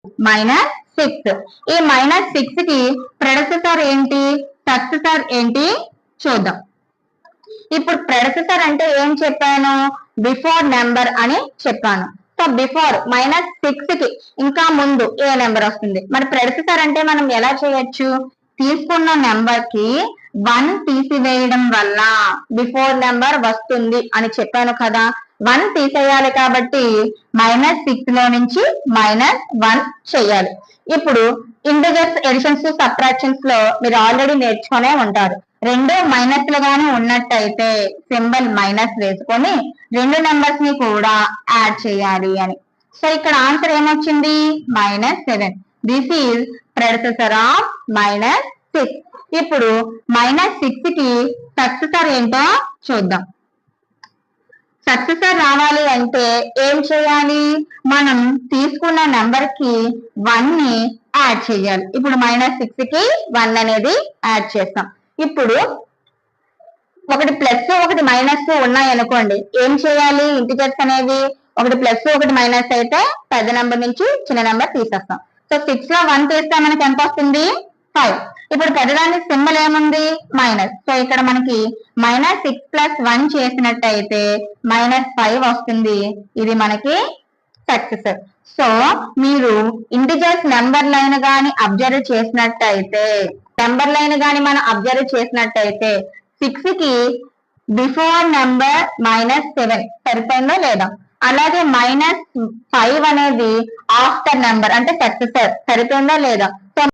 -6. ఈ -6 కి ప్రెడెసెసర్ ఏంటి, సక్సెసర్ ఏంటి చూద్దాం. ఇప్పుడు ప్రెడెసెసర్ అంటే ఏం చెప్పాను, బిఫోర్ నెంబర్ అని చెప్పాను. సో బిఫోర్ -6 కి ఇంకా ముందు ఏ నెంబర్ వస్తుంది. మరి ప్రెడెసెసర్ అంటే మనం ఎలా చేయొచ్చు, తీసుకున్న నెంబర్ కి 1 తీసివేయడం వల్ల బిఫోర్ నెంబర్ వస్తుంది అని చెప్పాను కదా. 1 తీసేయాలి కాబట్టి -6 లో నుంచి -1 చేయాలి. ఇప్పుడు ఇంటిజర్స్, ఎడిషన్స్, సబ్ట్రాక్షన్స్ లో మీరు ఆల్రెడీ నేర్చుకునే ఉంటారు. రెండు మైనస్లుగానే ఉన్నట్టయితే సింబల్ మైనస్ వేసుకొని రెండు నెంబర్స్ ని కూడా యాడ్ చేయాలి అని. సో ఇక్కడ ఆన్సర్ ఏమొచ్చింది, -7. This is predecessor of -6. ఇప్పుడు -6 కి సక్సెసర్ ఏంటో చూద్దాం. సక్సెసర్ రావాలి అంటే ఏం చేయాలి, మనం తీసుకున్న నెంబర్ కి 1 ని యాడ్ చేయాలి. ఇప్పుడు -6 కి 1 అనేది యాడ్ చేస్తాం. ఇప్పుడు ఒకటి ప్లస్ ఒకటి మైనస్ ఉన్నాయి అనుకోండి, ఏం చేయాలి, ఇంటిజర్స్ అనేవి ఒకటి ప్లస్ ఒకటి మైనస్ అయితే పెద్ద నెంబర్ నుంచి చిన్న నెంబర్ తీసేస్తాం. సో 6 లో 1 తీస్తే మనకి ఎంత వస్తుంది, 5. ఇప్పుడు పెద్దదాని సింబల్ ఏముంది, మైనస్. సో ఇక్కడ మనకి -6 + 1 చేసినట్టయితే -5 వస్తుంది. ఇది మనకి సక్సెసర్. సో మీరు ఇంటిజర్స్ నెంబర్ లైన్ గాని అబ్జర్వ్ చేసినట్టయితే, మనం అబ్జర్వ్ చేసినట్టయితే 6 కి బిఫోర్ నెంబర్ -7 సరిపోయిందో లేదా, అలాగే -5 అనేది ఆఫ్టర్ నెంబర్ అంటే సక్సెసర్ సరిపోయిందా లేదా.